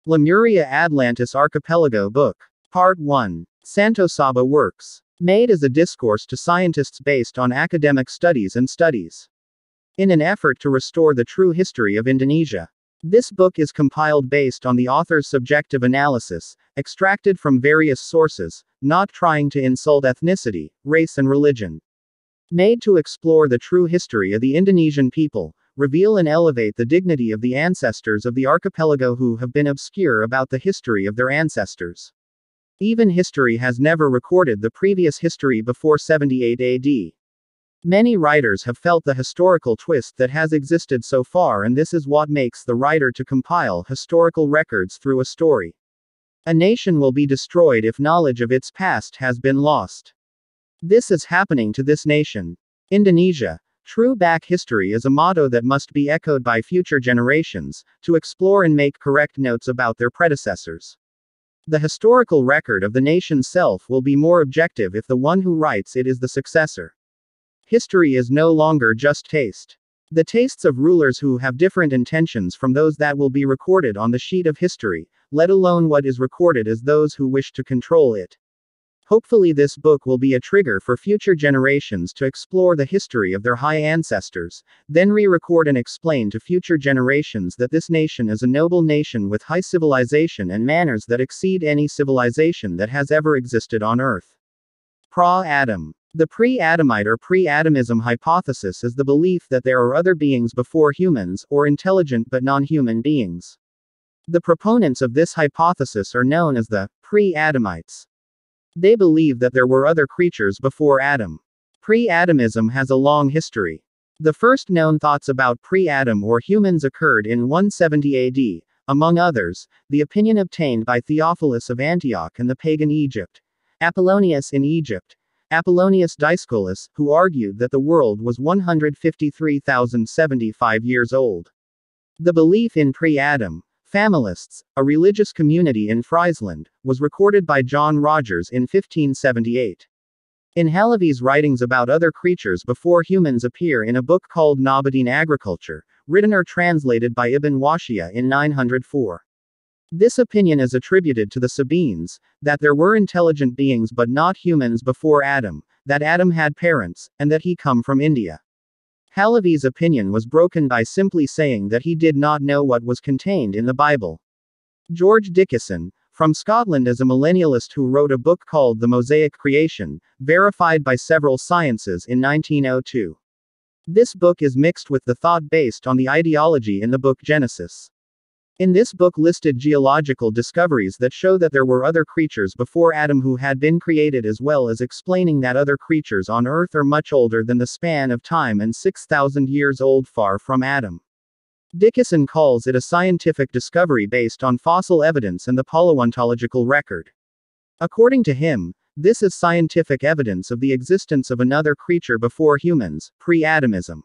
Lemuria Atlantis Archipelago Book. Part 1. Santo Saba Works. Made as a discourse to scientists based on academic studies and studies. In an effort to restore the true history of Indonesia. This book is compiled based on the author's subjective analysis, extracted from various sources, not trying to insult ethnicity, race and religion. Made to explore the true history of the Indonesian people, reveal and elevate the dignity of the ancestors of the archipelago who have been obscure about the history of their ancestors. Even history has never recorded the previous history before 78 AD. Many writers have felt the historical twist that has existed so far, and this is what makes the writer to compile historical records through a story. A nation will be destroyed if knowledge of its past has been lost. This is happening to this nation. Indonesia. True back history is a motto that must be echoed by future generations, to explore and make correct notes about their predecessors. The historical record of the nation's self will be more objective if the one who writes it is the successor. History is no longer just taste. The tastes of rulers who have different intentions from those that will be recorded on the sheet of history, let alone what is recorded as those who wish to control it. Hopefully this book will be a trigger for future generations to explore the history of their high ancestors, then re-record and explain to future generations that this nation is a noble nation with high civilization and manners that exceed any civilization that has ever existed on Earth. Pra-Adam. The pre-Adamite or pre-Adamism hypothesis is the belief that there are other beings before humans, or intelligent but non-human beings. The proponents of this hypothesis are known as the pre-Adamites. They believe that there were other creatures before Adam. Pre-Adamism has a long history. The first known thoughts about pre-Adam or humans occurred in 170 AD, among others, the opinion obtained by Theophilus of Antioch and the pagan Egypt. Apollonius in Egypt. Apollonius Dioscorus, who argued that the world was 153,075 years old. The belief in pre-Adam, familists, a religious community in Friesland, was recorded by John Rogers in 1578. In Halevy's writings about other creatures before humans appear in a book called Nabataean Agriculture, written or translated by Ibn Washia in 904. This opinion is attributed to the Sabines, that there were intelligent beings but not humans before Adam, that Adam had parents, and that he come from India. Halevy's opinion was broken by simply saying that he did not know what was contained in the Bible. George Dickinson, from Scotland, is a millennialist who wrote a book called The Mosaic Creation, verified by several sciences in 1902. This book is mixed with the thought based on the ideology in the book Genesis. In this book listed geological discoveries that show that there were other creatures before Adam who had been created, as well as explaining that other creatures on Earth are much older than the span of time and 6,000 years old, far from Adam. Dickinson calls it a scientific discovery based on fossil evidence and the paleontological record. According to him, this is scientific evidence of the existence of another creature before humans, pre-Adamism.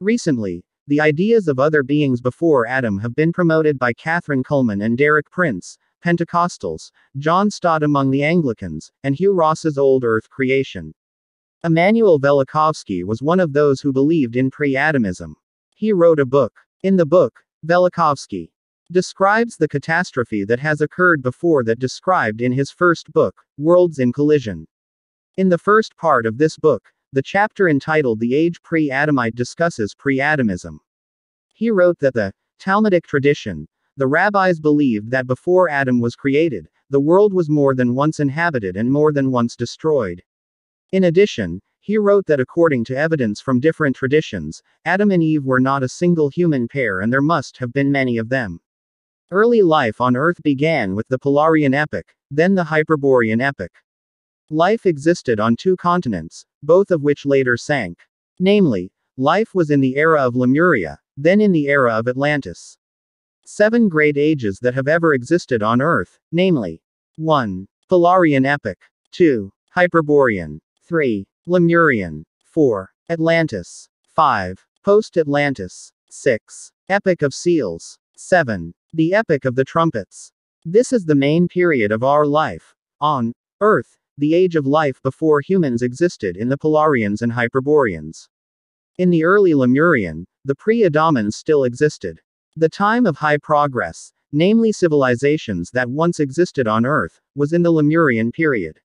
Recently, the ideas of other beings before Adam have been promoted by Catherine Kuhlman and Derek Prince, Pentecostals, John Stott among the Anglicans, and Hugh Ross's Old Earth creation. Emanuel Velikovsky was one of those who believed in pre-Adamism. He wrote a book. In the book, Velikovsky describes the catastrophe that has occurred before that described in his first book, Worlds in Collision. In the first part of this book, the chapter entitled The Age Pre-Adamite discusses pre-Adamism. He wrote that the Talmudic tradition, the rabbis believed that before Adam was created, the world was more than once inhabited and more than once destroyed. In addition, he wrote that according to evidence from different traditions, Adam and Eve were not a single human pair and there must have been many of them. Early life on Earth began with the Polarian epoch, then the Hyperborean epoch. Life existed on two continents, both of which later sank. Namely, life was in the era of Lemuria, then in the era of Atlantis. 7 great ages that have ever existed on Earth, namely 1. Polarian epoch, 2. Hyperborean, 3. Lemurian, 4. Atlantis, 5. Post-Atlantis, 6. Epoch of Seals, 7. The Epoch of the Trumpets. This is the main period of our life on Earth. The age of life before humans existed in the Polarians and Hyperboreans. In the early Lemurian, the pre-Adamans still existed. The time of high progress, namely civilizations that once existed on Earth, was in the Lemurian period.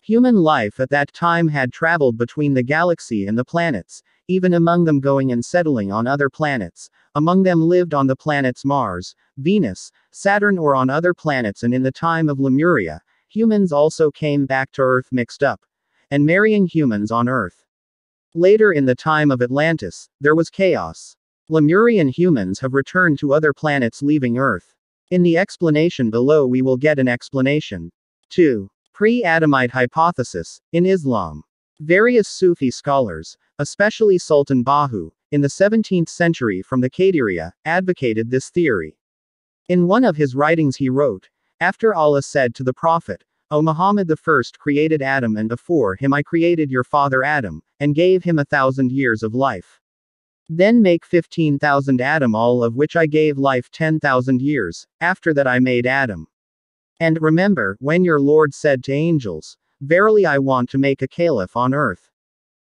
Human life at that time had traveled between the galaxy and the planets, even among them going and settling on other planets. Among them lived on the planets Mars, Venus, Saturn, or on other planets, and in the time of Lemuria, humans also came back to Earth mixed up, and marrying humans on Earth. Later in the time of Atlantis, there was chaos. Lemurian humans have returned to other planets leaving Earth. In the explanation below we will get an explanation. 2. Pre-Adamite hypothesis, in Islam. Various Sufi scholars, especially Sultan Bahu, in the 17th century from the Qadiriyya, advocated this theory. In one of his writings he wrote, "After Allah said to the Prophet, O Muhammad, the first created Adam, and before him I created your father Adam, and gave him 1,000 years of life. Then make 15,000 Adam, all of which I gave life 10,000 years, after that I made Adam. And remember, when your Lord said to angels, Verily I want to make a caliph on earth.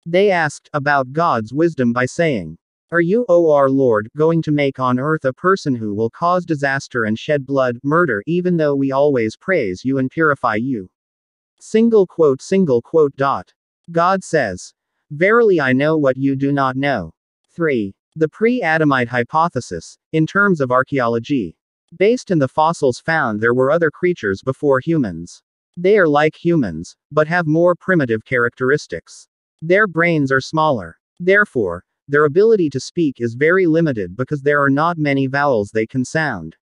They asked about God's wisdom by saying, Are you, O our Lord, going to make on earth a person who will cause disaster and shed blood, murder, even though we always praise you and purify you? God says, Verily I know what you do not know. 3. The pre-Adamite hypothesis, in terms of archaeology. Based in the fossils found, there were other creatures before humans. They are like humans, but have more primitive characteristics. Their brains are smaller. Therefore, their ability to speak is very limited because there are not many vowels they can sound.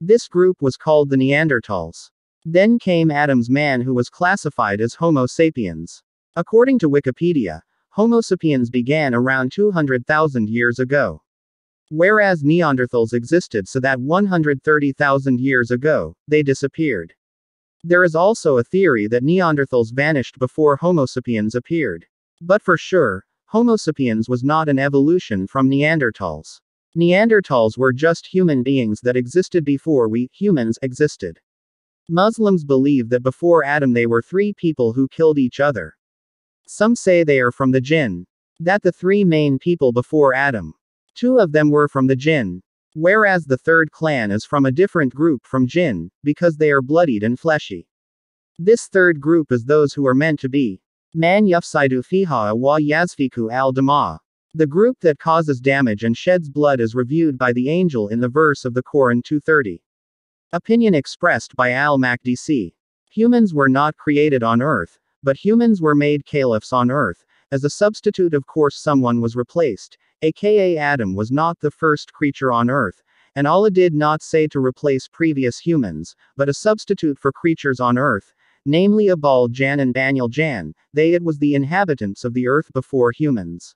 This group was called the Neanderthals. Then came Adam's man, who was classified as Homo sapiens. According to Wikipedia, Homo sapiens began around 200,000 years ago. Whereas Neanderthals existed so that 130,000 years ago, they disappeared. There is also a theory that Neanderthals vanished before Homo sapiens appeared. But for sure, Homo sapiens was not an evolution from Neanderthals. Neanderthals were just human beings that existed before we, humans, existed. Muslims believe that before Adam they were three people who killed each other. Some say they are from the jinn. That the three main people before Adam, two of them were from the jinn. Whereas the third clan is from a different group from jinn, because they are bloodied and fleshy. This third group is those who are meant to be. Man yufsidu fiha wa yazfiku al dama. The group that causes damage and sheds blood is reviewed by the angel in the verse of the Quran 230. Opinion expressed by al-Makdisi. Humans were not created on earth, but humans were made caliphs on earth. As a substitute, of course, someone was replaced, aka Adam was not the first creature on earth, and Allah did not say to replace previous humans, but a substitute for creatures on earth, namely Abul Jan and Banyal Jan, it was the inhabitants of the earth before humans.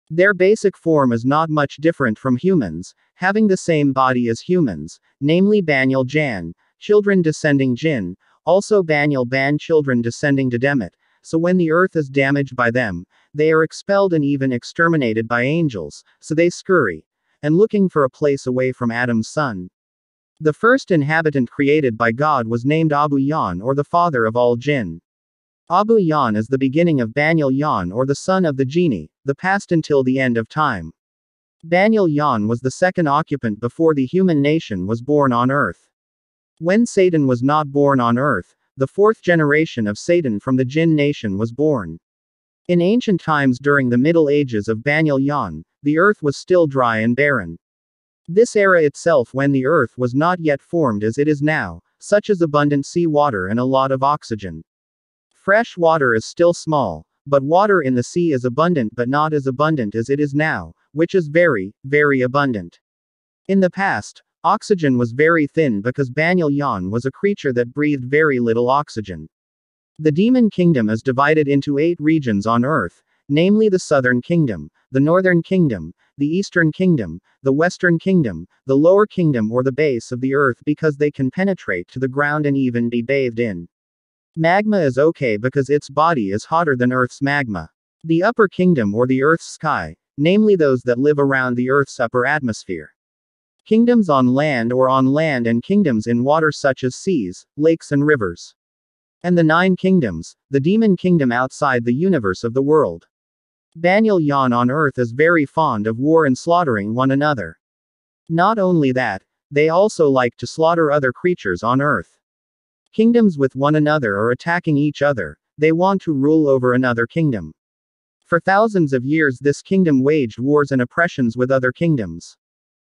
Their basic form is not much different from humans, having the same body as humans, namely Banyal Jan, children descending Jinn, also Banyal Ban, children descending to Demet. So when the earth is damaged by them, they are expelled and even exterminated by angels, so they scurry, and looking for a place away from Adam's son. The first inhabitant created by God was named Abu Yan, or the father of all jinn. Abu Yan is the beginning of Banyal Yan, or the son of the genie, the past until the end of time. Banyal Yan was the second occupant before the human nation was born on earth. When Satan was not born on earth, the fourth generation of Satan from the jinn nation was born. In ancient times during the Middle Ages of Banyal Yan, the earth was still dry and barren. This era itself, when the earth was not yet formed as it is now, such as abundant sea water and a lot of oxygen. Fresh water is still small, but water in the sea is abundant, but not as abundant as it is now, which is very, very abundant. In the past, oxygen was very thin because Banyal Yan was a creature that breathed very little oxygen. The demon kingdom is divided into 8 regions on earth, namely the southern kingdom, the northern kingdom, the eastern kingdom, the western kingdom, the lower kingdom, or the base of the earth, because they can penetrate to the ground and even be bathed in. Magma is okay because its body is hotter than Earth's magma. The upper kingdom, or the Earth's sky, namely those that live around the Earth's upper atmosphere. Kingdoms on land, and kingdoms in water such as seas, lakes and rivers. And the 9 kingdoms, the demon kingdom outside the universe of the world. Banyal Yan on earth is very fond of war and slaughtering one another. Not only that, They also like to slaughter other creatures on earth. Kingdoms with one another are attacking each other. They want to rule over another kingdom. For thousands of years this kingdom waged wars and oppressions with other kingdoms.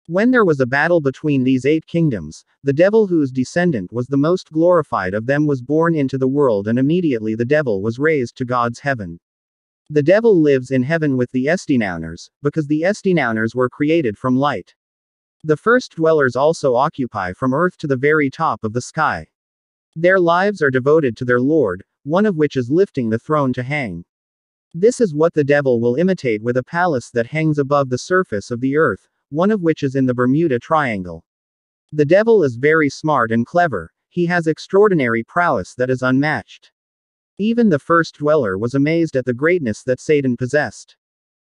When there was a battle between these 8 kingdoms, the devil whose descendant was the most glorified of them was born into the world, and immediately the devil was raised to God's heaven. The devil lives in heaven with the Estinauners, because the Estinauners were created from light. The first dwellers also occupy from earth to the very top of the sky. Their lives are devoted to their Lord, one of which is lifting the throne to hang. This is what the devil will imitate with a palace that hangs above the surface of the earth, one of which is in the Bermuda Triangle. The devil is very smart and clever. He has extraordinary prowess that is unmatched. Even the first dweller was amazed at the greatness that Satan possessed.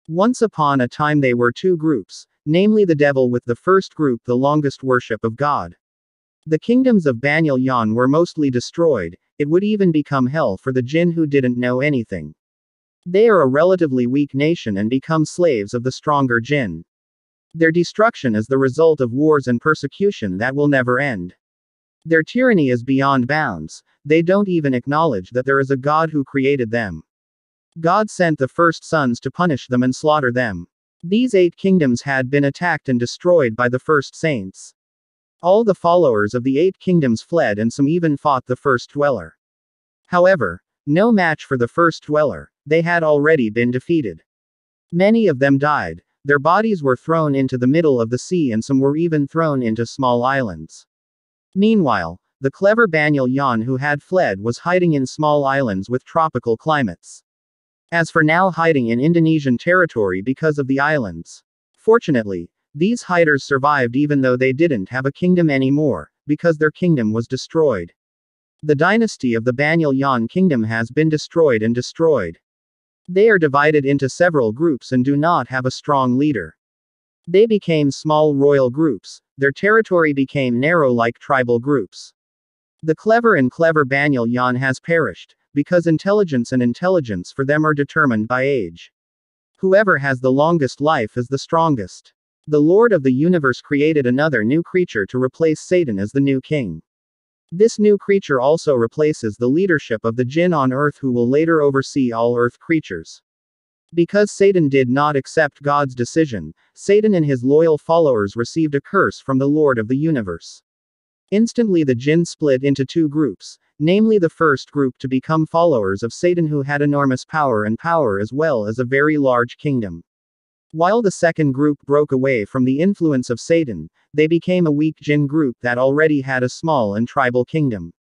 Once upon a time they were 2 groups, namely the devil with the first group the longest worship of God. The kingdoms of Banyal Yan were mostly destroyed. It would even become hell for the jinn who didn't know anything. They are a relatively weak nation and become slaves of the stronger jinn. Their destruction is the result of wars and persecution that will never end. Their tyranny is beyond bounds. They don't even acknowledge that there is a God who created them. God sent the first sons to punish them and slaughter them. These 8 kingdoms had been attacked and destroyed by the first saints. All the followers of the 8 kingdoms fled, and some even fought the first dweller. However, no match for the first dweller. They had already been defeated. Many of them died. Their bodies were thrown into the middle of the sea, and some were even thrown into small islands. Meanwhile, the clever Banyal Yan who had fled was hiding in small islands with tropical climates. As for now, hiding in Indonesian territory because of the islands. Fortunately, these hiders survived even though they didn't have a kingdom anymore, because their kingdom was destroyed. The dynasty of the Banyal Yan kingdom has been destroyed and destroyed. They are divided into several groups and do not have a strong leader. They became small royal groups. Their territory became narrow like tribal groups. The clever Banyal Yan has perished, because intelligence for them are determined by age. Whoever has the longest life is the strongest. The Lord of the universe created another new creature to replace Satan as the new king. This new creature also replaces the leadership of the jinn on earth, who will later oversee all earth creatures. Because Satan did not accept God's decision, Satan and his loyal followers received a curse from the Lord of the universe. Instantly the jinn split into 2 groups, namely the first group to become followers of Satan, who had enormous power as well as a very large kingdom. While the second group broke away from the influence of Satan, they became a weak jinn group that already had a small and tribal kingdom.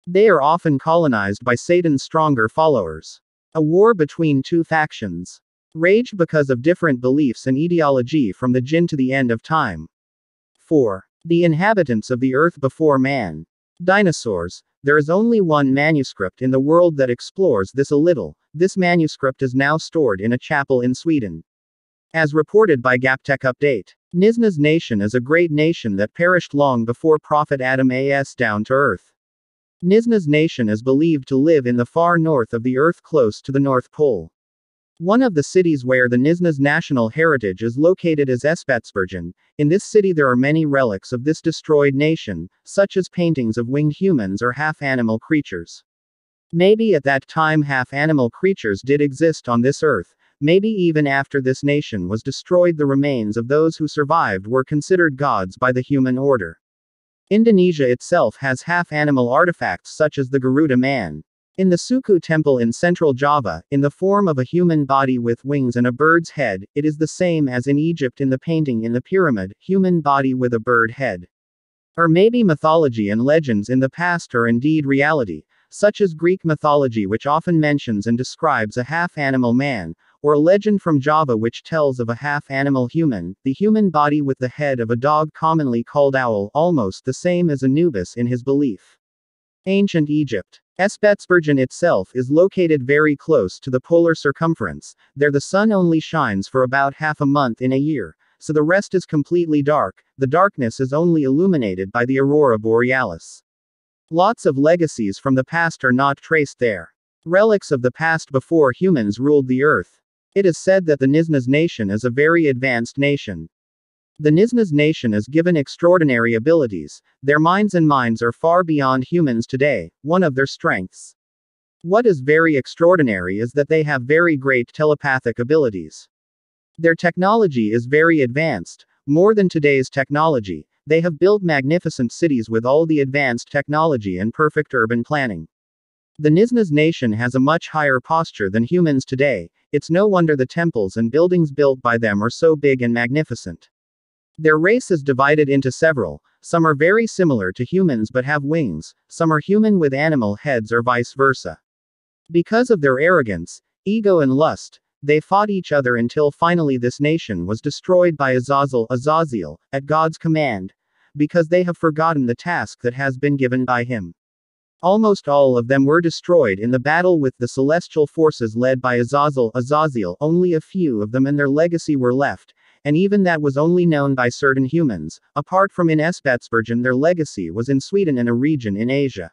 They are often colonized by Satan's stronger followers. A war between 2 factions raged because of different beliefs and ideology from the jinn to the end of time. 4. The inhabitants of the earth before man. Dinosaurs. There is only one manuscript in the world that explores this a little. This manuscript is now stored in a chapel in Sweden. As reported by Gaptech Update, Nisna's nation is a great nation that perished long before Prophet Adam as down to earth. Nisna's nation is believed to live in the far north of the earth, close to the North Pole. One of the cities where the Nisna's national heritage is located is Espetsbergen. In this city there are many relics of this destroyed nation, such as paintings of winged humans or half-animal creatures. Maybe at that time half-animal creatures did exist on this earth. Maybe even after this nation was destroyed, the remains of those who survived were considered gods by the human order. Indonesia itself has half-animal artifacts such as the Garuda man. In the Suku temple in central Java, in the form of a human body with wings and a bird's head, it is the same as in Egypt in the painting in the pyramid, human body with a bird head. Or maybe mythology and legends in the past are indeed reality, such as Greek mythology, which often mentions and describes a half-animal man, or a legend from Java which tells of a half-animal human, the human body with the head of a dog commonly called owl, almost the same as Anubis in his belief. Ancient Egypt. Espetsbergen itself is located very close to the polar circumference. There the sun only shines for about half a month in a year, so the rest is completely dark. The darkness is only illuminated by the aurora borealis. Lots of legacies from the past are not traced there. Relics of the past before humans ruled the earth. It is said that the Nisna's nation is a very advanced nation. The Nisnas nation is given extraordinary abilities. Their minds are far beyond humans today, one of their strengths. What is very extraordinary is that they have very great telepathic abilities. Their technology is very advanced, more than today's technology. They have built magnificent cities with all the advanced technology and perfect urban planning. The Nisnas nation has a much higher posture than humans today. It's no wonder the temples and buildings built by them are so big and magnificent. Their race is divided into several. Some are very similar to humans but have wings, some are human with animal heads or vice versa. Because of their arrogance, ego and lust, they fought each other until finally this nation was destroyed by Azazel, at God's command, because they have forgotten the task that has been given by him. Almost all of them were destroyed in the battle with the celestial forces led by Azazel. Only a few of them and their legacy were left, and even that was only known by certain humans. Apart from in Spetsbergen, their legacy was in Sweden and a region in Asia.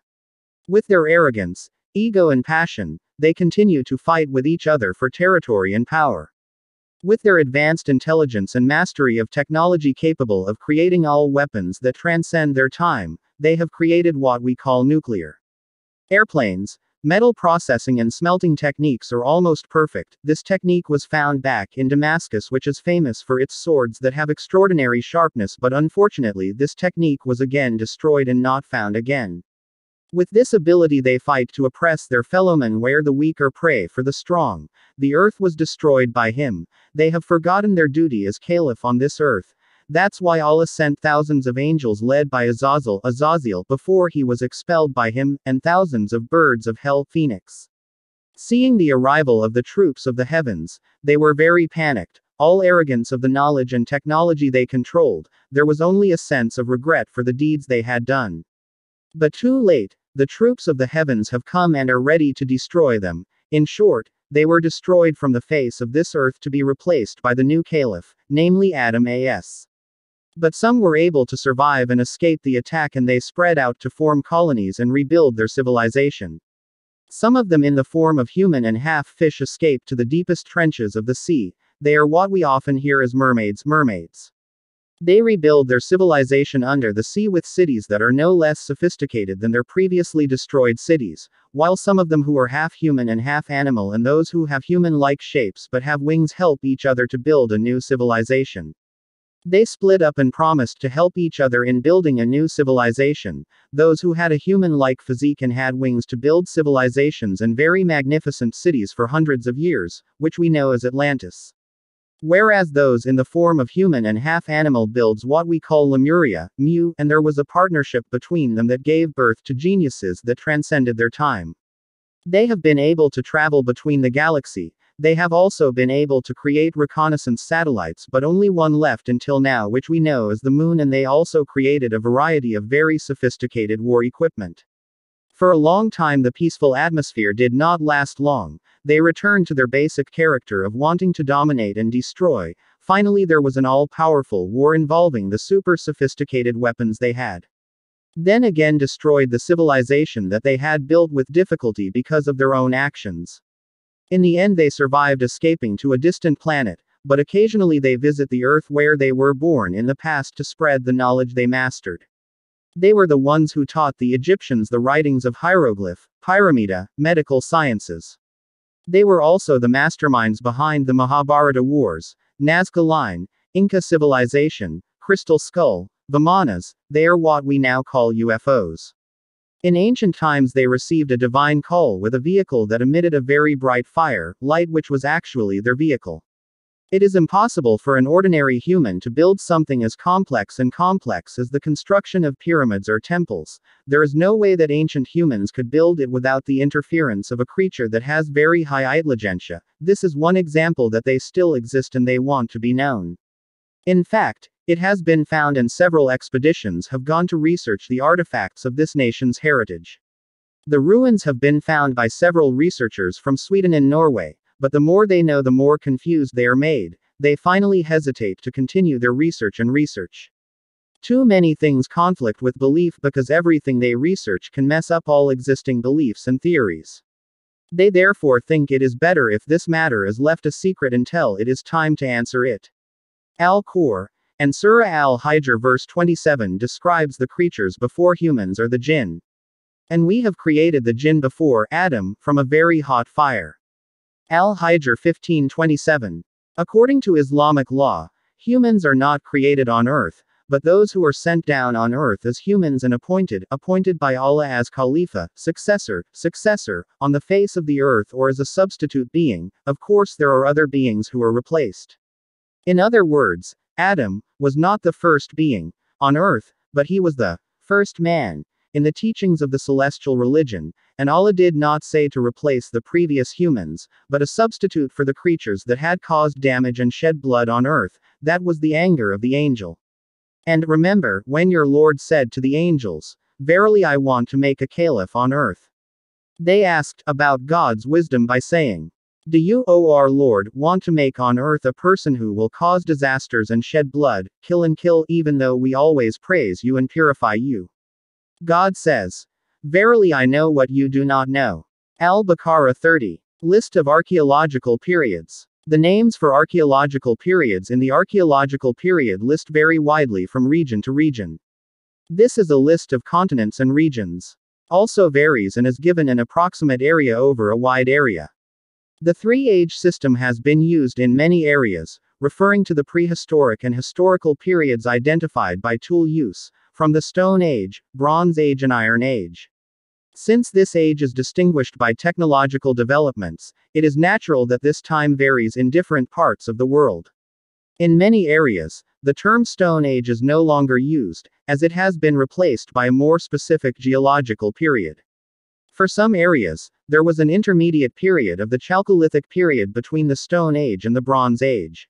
With their arrogance, ego and passion, they continue to fight with each other for territory and power. With their advanced intelligence and mastery of technology capable of creating all weapons that transcend their time, they have created what we call nuclear airplanes. Metal processing and smelting techniques are almost perfect. This technique was found back in Damascus, which is famous for its swords that have extraordinary sharpness, but unfortunately this technique was again destroyed and not found again. With this ability they fight to oppress their fellowmen where the weak are prey for the strong. The earth was destroyed by him. They have forgotten their duty as caliph on this earth. That's why Allah sent thousands of angels led by Azazel before he was expelled by him, and thousands of birds of hell phoenix. Seeing the arrival of the troops of the heavens, they were very panicked. All arrogance of the knowledge and technology they controlled, there was only a sense of regret for the deeds they had done. But too late, the troops of the heavens have come and are ready to destroy them. In short, they were destroyed from the face of this earth to be replaced by the new caliph, namely Adam as. But some were able to survive and escape the attack, and they spread out to form colonies and rebuild their civilization. Some of them in the form of human and half-fish escaped to the deepest trenches of the sea. They are what we often hear as mermaids. They rebuild their civilization under the sea with cities that are no less sophisticated than their previously destroyed cities, while some of them who are half human and half animal and those who have human-like shapes but have wings help each other to build a new civilization. They split up and promised to help each other in building a new civilization. Those who had a human-like physique and had wings to build civilizations and very magnificent cities for hundreds of years, which we know as Atlantis. Whereas those in the form of human and half-animal builds what we call Lemuria, and there was a partnership between them that gave birth to geniuses that transcended their time. They have been able to travel between the galaxy. They have also been able to create reconnaissance satellites, but only one left until now, which we know as the moon, and they also created a variety of very sophisticated war equipment. For a long time the peaceful atmosphere did not last long. They returned to their basic character of wanting to dominate and destroy. Finally there was an all-powerful war involving the super sophisticated weapons they had. Then again destroyed the civilization that they had built with difficulty because of their own actions. In the end they survived, escaping to a distant planet, but occasionally they visit the earth where they were born in the past to spread the knowledge they mastered. They were the ones who taught the Egyptians the writings of hieroglyph, pyramida, medical sciences. They were also the masterminds behind the Mahabharata wars, Nazca Line, Inca civilization, Crystal Skull, Vimanas. They are what we now call UFOs. In ancient times they received a divine call with a vehicle that emitted a very bright fire, light, which was actually their vehicle. It is impossible for an ordinary human to build something as complex as the construction of pyramids or temples. There is no way that ancient humans could build it without the interference of a creature that has very high intelligence. This is one example that they still exist and they want to be known. In fact, it has been found, and several expeditions have gone to research the artifacts of this nation's heritage. The ruins have been found by several researchers from Sweden and Norway, but the more they know the more confused they are made. They finally hesitate to continue their research. Too many things conflict with belief because everything they research can mess up all existing beliefs and theories. They therefore think it is better if this matter is left a secret until it is time to answer it. Al-Khor, And Surah al-Hijr verse 27 describes the creatures before humans or the jinn. And we have created the jinn before Adam, from a very hot fire. Al-Hijr 15:27. According to Islamic law, humans are not created on earth, but those who are sent down on earth as humans and appointed by Allah as Khalifa, successor, on the face of the earth or as a substitute being. Of course there are other beings who are replaced. In other words, Adam was not the first being on earth, but he was the first man in the teachings of the celestial religion, and Allah did not say to replace the previous humans, but a substitute for the creatures that had caused damage and shed blood on earth. That was the anger of the angel. And remember, when your Lord said to the angels, "Verily I want to make a caliph on earth," they asked about God's wisdom by saying, "Do you, O our Lord, want to make on earth a person who will cause disasters and shed blood, kill, even though we always praise you and purify you?" God says, "Verily I know what you do not know." Al-Baqarah 30. List of archaeological periods. The names for archaeological periods in the archaeological period list vary widely from region to region. This is a list of continents and regions. Also varies and is given an approximate area over a wide area. The three-age system has been used in many areas, referring to the prehistoric and historical periods identified by tool use, from the Stone Age, Bronze Age and Iron Age. Since this age is distinguished by technological developments, it is natural that this time varies in different parts of the world. In many areas, the term Stone Age is no longer used, as it has been replaced by a more specific geological period. For some areas, there was an intermediate period of the Chalcolithic period between the Stone Age and the Bronze Age.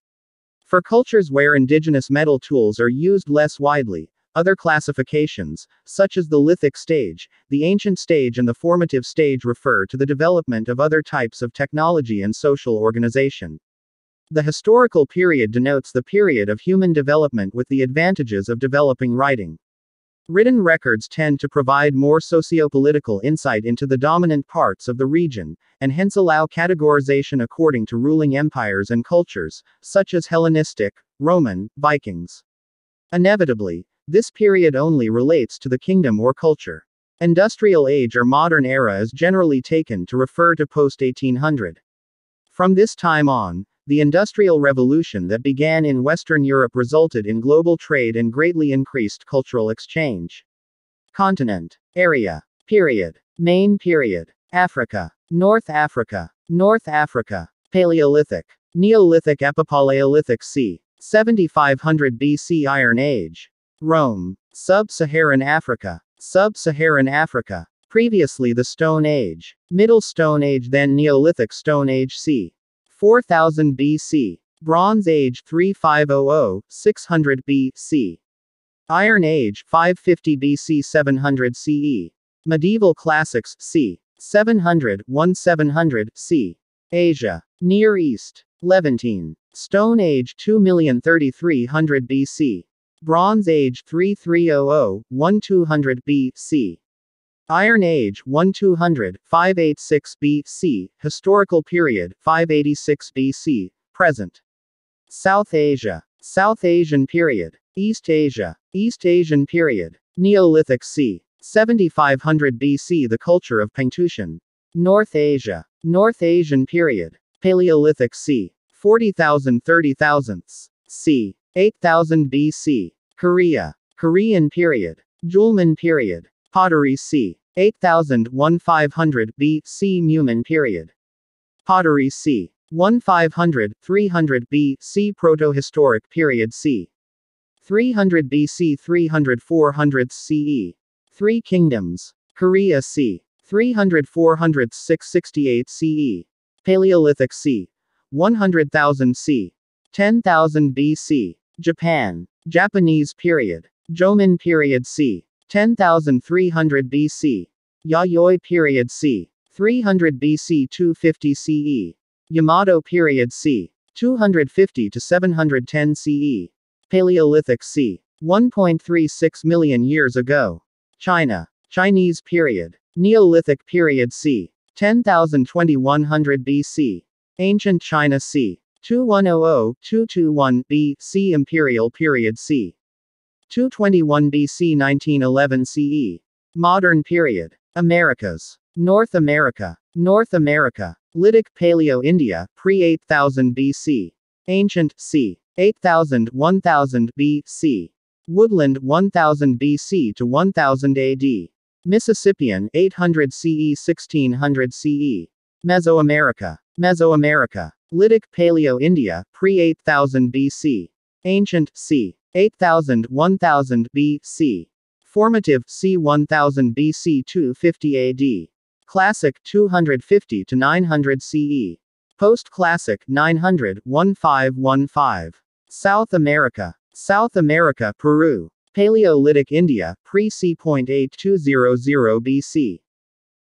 For cultures where indigenous metal tools are used less widely, other classifications, such as the lithic stage, the ancient stage and the formative stage, refer to the development of other types of technology and social organization. The historical period denotes the period of human development with the advantages of developing writing. Written records tend to provide more socio-political insight into the dominant parts of the region, and hence allow categorization according to ruling empires and cultures, such as Hellenistic, Roman, Vikings. Inevitably, this period only relates to the kingdom or culture. Industrial age or modern era is generally taken to refer to post-1800. From this time on, the Industrial Revolution that began in Western Europe resulted in global trade and greatly increased cultural exchange. Continent. Area. Period. Main period. Africa. North Africa. North Africa. Paleolithic. Neolithic. Epipaleolithic. c. 7500 BC. Iron Age. Rome. Sub-Saharan Africa. Sub-Saharan Africa. Previously the Stone Age. Middle Stone Age, then Neolithic Stone Age c. 4000 BC. Bronze Age 3500-600 BC. Iron Age 550 BC 700 CE. Medieval Classics c. 700-1700 c. Asia. Near East. Levantine. Stone Age 2,03300 BC. Bronze Age 3300-1200 BC. Iron Age 1200-586 BC. Historical period 586 BC. Present. South Asia. South Asian period. East Asia. East Asian period. Neolithic c. 7500 BC. The culture of Pangtusian. North Asia. North Asian period. Paleolithic c. 40,000-30,000 c. 8000 BC. Korea. Korean period. Julman period. Pottery c. 8000-1500 BC. Muman period. Pottery c. 1500-300 BC. Protohistoric period c. 300 BC 300-400 CE. Three Kingdoms. Korea c. 300-400-668 CE. Paleolithic c. 100,000 c. 10,000 BC. Japan. Japanese period. Jomon period c. 10,300 BC. Yayoi period c. 300 BC 250 CE. Yamato period c. 250 to 710 CE. Paleolithic c. 1.36 million years ago. China. Chinese period. Neolithic period c. 10,000-2100 BC. Ancient China c. 2100-221 B.C. Imperial period c. 221 BC 1911 CE. Modern period. Americas. North America. North America. Lydic Paleo-India, pre-8000 BC. Ancient, c. 8000 1000 BC. Woodland 1000 BC to 1000 AD. Mississippian 800 CE 1600 CE. Mesoamerica. Mesoamerica. Lydic Paleo-India, pre-8000 BC. Ancient, c. 8000 1000 BC. Formative, c. 1000 BC 250 AD. Classic, 250 to 900 CE. Post-classic, 900 1515. South America. South America, Peru. Paleolithic India, pre-c.8200 BC.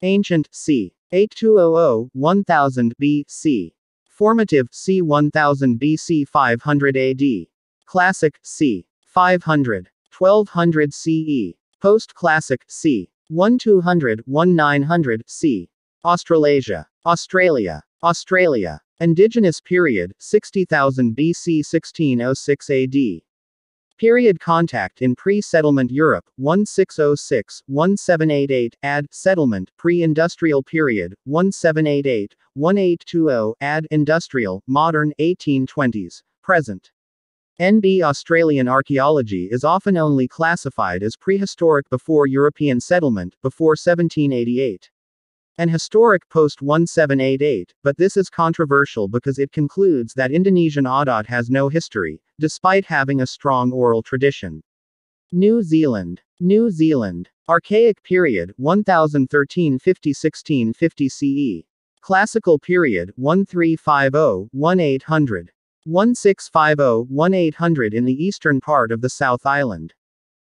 Ancient, c. 8200 1000 BC. Formative, c. 1000 BC 500 AD. Classic, c. 500. 1200 CE. Post-classic, c. 1200 1900 c. Australasia. Australia. Australia. Indigenous period, 60,000 BC 1606 AD. Period contact in pre-settlement Europe, 1606-1788, AD, settlement, pre-industrial period, 1788-1820, AD, industrial, modern, 1820s, present. NB Australian archaeology is often only classified as prehistoric before European settlement, before 1788. And historic post-1788, but this is controversial because it concludes that Indonesian Adat has no history, despite having a strong oral tradition. New Zealand. New Zealand. Archaic period, 1013-50-1650 CE. Classical period, 1350-1800. 1650-1800 in the eastern part of the South Island.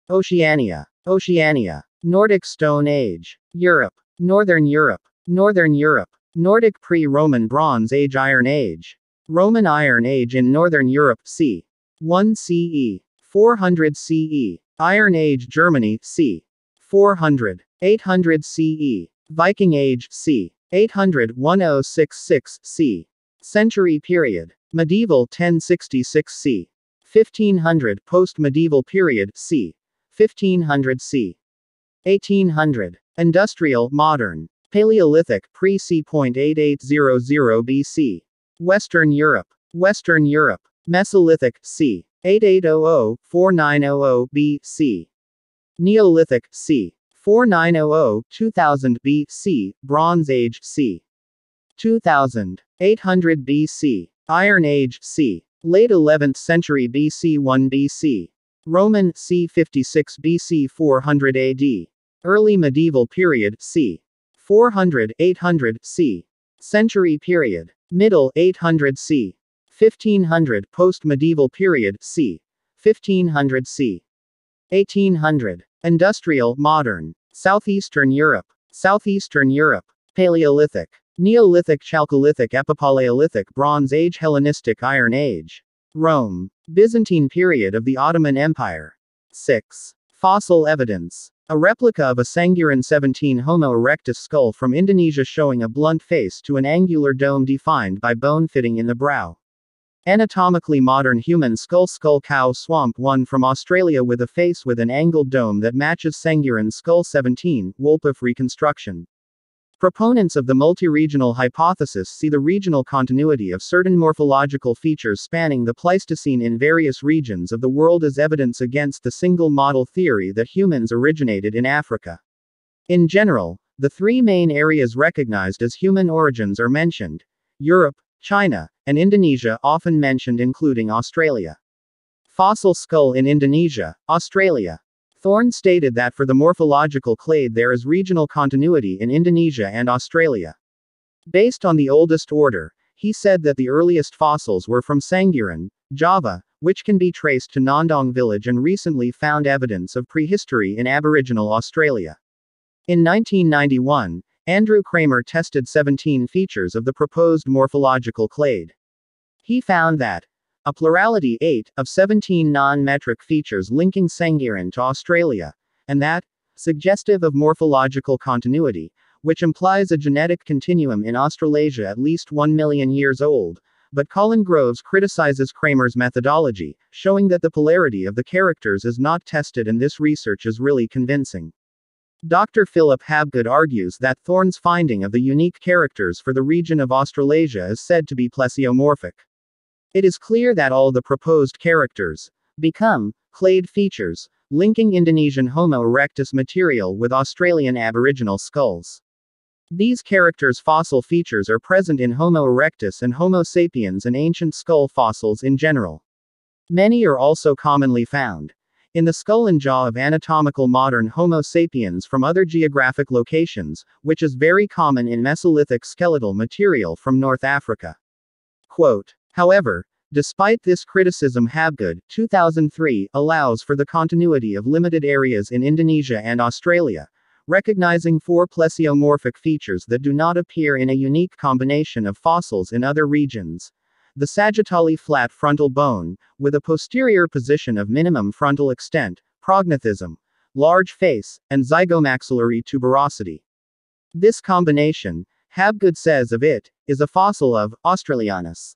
Oceania. Oceania. Nordic Stone Age. Europe. Northern Europe. Northern Europe. Nordic pre-Roman Bronze Age Iron Age. Roman Iron Age in Northern Europe, c. 1 CE. 400 CE. Iron Age Germany, c. 400. 800 CE. Viking Age, c. 800 1066 c. Century period. Medieval 1066 c. 1500 Post-medieval period, c. 1500 c. 1800. Industrial, modern. Paleolithic, pre-c.8800 BC. Western Europe. Western Europe. Mesolithic, c. 8800-4900 BC. Neolithic, c. 4900-2000 BC. Bronze Age, c. 2000. 800 BC. Iron Age, c. Late 11th century BC 1 BC. Roman, c. 56 BC 400 AD. Early medieval period, c. 400, 800, c. Century period. Middle, 800 c. 1500, post-medieval period, c. 1500 c. 1800. Industrial, modern. Southeastern Europe. Southeastern Europe. Paleolithic. Neolithic, Chalcolithic, Epipaleolithic, Bronze Age, Hellenistic, Iron Age. Rome. Byzantine period of the Ottoman Empire. 6. Fossil evidence. A replica of a Sangiran 17 Homo erectus skull from Indonesia showing a blunt face to an angular dome defined by bone fitting in the brow. Anatomically modern human skull cow swamp 1 from Australia with a face with an angled dome that matches Sangiran skull 17, Wolpoff reconstruction. Proponents of the multi-regional hypothesis see the regional continuity of certain morphological features spanning the Pleistocene in various regions of the world as evidence against the single model theory that humans originated in Africa. In general, the three main areas recognized as human origins are mentioned: Europe, China, and Indonesia, often mentioned including Australia. Fossil skull in Indonesia, Australia. Thorne stated that for the morphological clade there is regional continuity in Indonesia and Australia. Based on the oldest order, he said that the earliest fossils were from Sangiran, Java, which can be traced to Nandong village, and recently found evidence of prehistory in Aboriginal Australia. In 1991, Andrew Kramer tested 17 features of the proposed morphological clade. He found that a plurality 8 of 17 non-metric features linking Sangiran to Australia, and that, suggestive of morphological continuity, which implies a genetic continuum in Australasia at least 1 million years old, but Colin Groves criticizes Kramer's methodology, showing that the polarity of the characters is not tested and this research is really convincing. Dr. Philip Habgood argues that Thorne's finding of the unique characters for the region of Australasia is said to be plesiomorphic. It is clear that all the proposed characters become clade features, linking Indonesian Homo erectus material with Australian Aboriginal skulls. These characters' fossil features are present in Homo erectus and Homo sapiens and ancient skull fossils in general. Many are also commonly found in the skull and jaw of anatomical modern Homo sapiens from other geographic locations, which is very common in Mesolithic skeletal material from North Africa. Quote, however, despite this criticism, Habgood, 2003, allows for the continuity of limited areas in Indonesia and Australia, recognizing 4 plesiomorphic features that do not appear in a unique combination of fossils in other regions. The sagittally flat frontal bone, with a posterior position of minimum frontal extent, prognathism, large face, and zygomaxillary tuberosity. This combination, Habgood says of it, is a fossil of Australianus.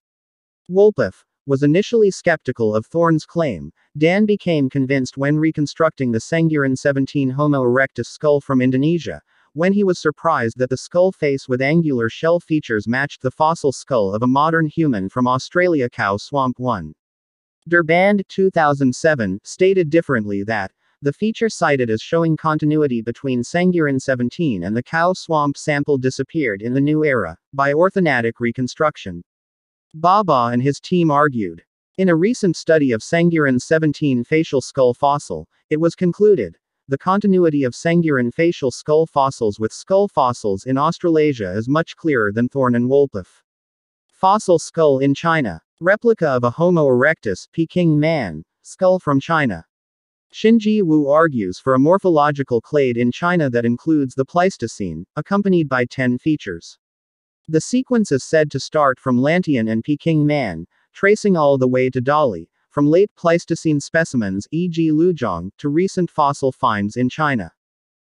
Wolpeth was initially skeptical of Thorne's claim. Dan became convinced when reconstructing the Sangiran 17 Homo erectus skull from Indonesia, when he was surprised that the skull face with angular shell features matched the fossil skull of a modern human from Australia. Cow Swamp 1. Durband, 2007, stated differently that the feature cited as showing continuity between Sangiran 17 and the Cow Swamp sample disappeared in the new era, by orthognathic reconstruction. Baba and his team argued. In a recent study of Sangiran 17 facial skull fossil, it was concluded the continuity of Sangiran facial skull fossils with skull fossils in Australasia is much clearer than Thorne and Wolpeth. Fossil skull in China. Replica of a Homo erectus Peking man skull from China. Xinji Wu argues for a morphological clade in China that includes the Pleistocene, accompanied by 10 features. The sequence is said to start from Lantian and Peking man, tracing all the way to Dali, from late Pleistocene specimens e.g. Luzhong, to recent fossil finds in China.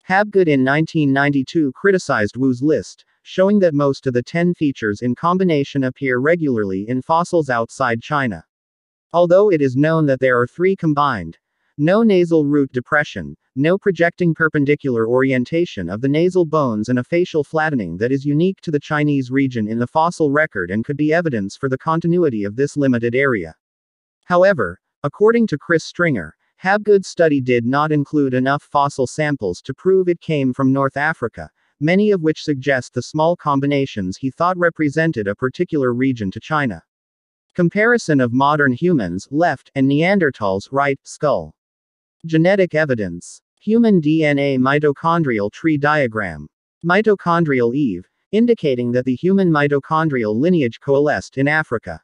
Habgood in 1992 criticized Wu's list, showing that most of the 10 features in combination appear regularly in fossils outside China. Although it is known that there are 3 combined: no nasal root depression, no projecting perpendicular orientation of the nasal bones, and a facial flattening that is unique to the Chinese region in the fossil record and could be evidence for the continuity of this limited area. However, according to Chris Stringer, Habgood's study did not include enough fossil samples to prove it came from North Africa, many of which suggest the small combinations he thought represented a particular region to China. Comparison of modern humans, left, and Neanderthals, right, skull. Genetic evidence. Human DNA mitochondrial tree diagram. Mitochondrial Eve, indicating that the human mitochondrial lineage coalesced in Africa.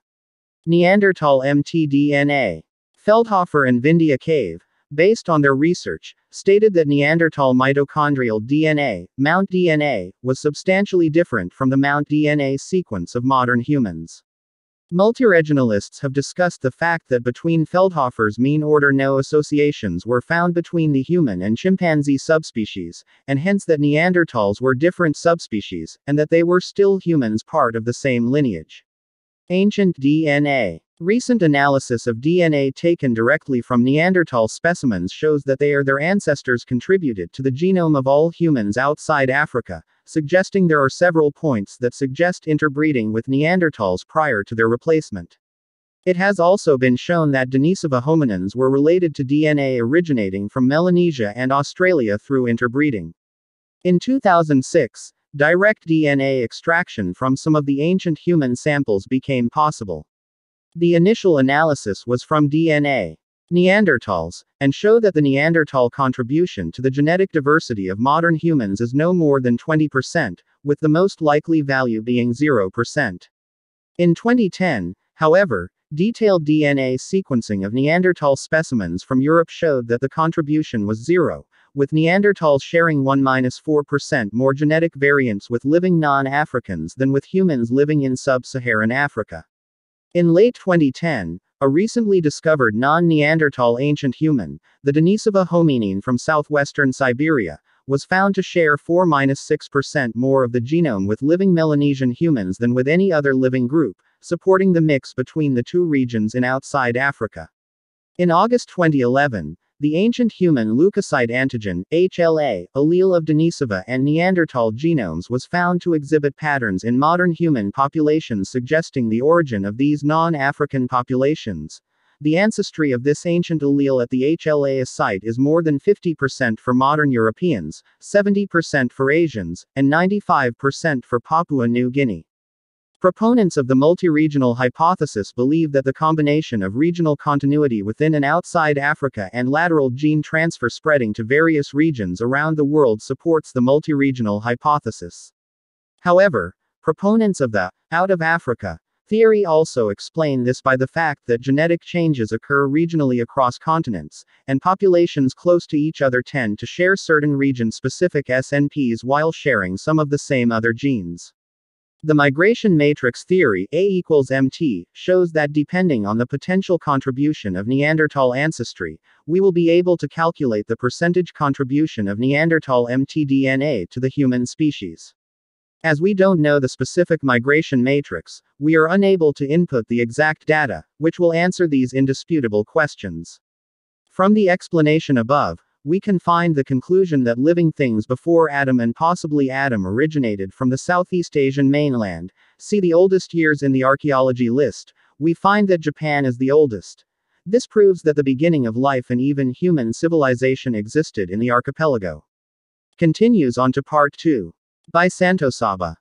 Neanderthal mtDNA. Feldhofer and Vindia Cave, based on their research, stated that Neanderthal mitochondrial DNA, Mount DNA, was substantially different from the Mount DNA sequence of modern humans. Multiregionalists have discussed the fact that between Feldhofer's mean order no associations were found between the human and chimpanzee subspecies, and hence that Neanderthals were different subspecies, and that they were still humans part of the same lineage. Ancient DNA. Recent analysis of DNA taken directly from Neanderthal specimens shows that their ancestors contributed to the genome of all humans outside Africa, suggesting there are several points that suggest interbreeding with Neanderthals prior to their replacement. It has also been shown that Denisova hominins were related to DNA originating from Melanesia and Australia through interbreeding. In 2006, direct DNA extraction from some of the ancient human samples became possible. The initial analysis was from DNA Neanderthals, and showed that the Neanderthal contribution to the genetic diversity of modern humans is no more than 20%, with the most likely value being 0%. In 2010, however, detailed DNA sequencing of Neanderthal specimens from Europe showed that the contribution was 0, with Neanderthals sharing 1–4% more genetic variants with living non-Africans than with humans living in sub-Saharan Africa. In late 2010, a recently discovered non-Neanderthal ancient human, the Denisova hominin from southwestern Siberia, was found to share 4–6% more of the genome with living Melanesian humans than with any other living group, supporting the mix between the two regions in outside Africa. In August 2011, the ancient human leukocyte antigen, HLA, allele of Denisova and Neanderthal genomes was found to exhibit patterns in modern human populations suggesting the origin of these non-African populations. The ancestry of this ancient allele at the HLA site is more than 50% for modern Europeans, 70% for Asians, and 95% for Papua New Guinea. Proponents of the multi-regional hypothesis believe that the combination of regional continuity within and outside Africa and lateral gene transfer spreading to various regions around the world supports the multi-regional hypothesis. However, proponents of the out of Africa theory also explain this by the fact that genetic changes occur regionally across continents, and populations close to each other tend to share certain region-specific SNPs while sharing some of the same other genes. The migration matrix theory, A=MT, shows that depending on the potential contribution of Neanderthal ancestry, we will be able to calculate the percentage contribution of Neanderthal mtDNA to the human species. As we don't know the specific migration matrix, we are unable to input the exact data, which will answer these indisputable questions. From the explanation above, we can find the conclusion that living things before Adam and possibly Adam originated from the Southeast Asian mainland. See the oldest years in the archaeology list. We find that Japan is the oldest. This proves that the beginning of life and even human civilization existed in the archipelago. Continues on to part 2. By Santo Saba.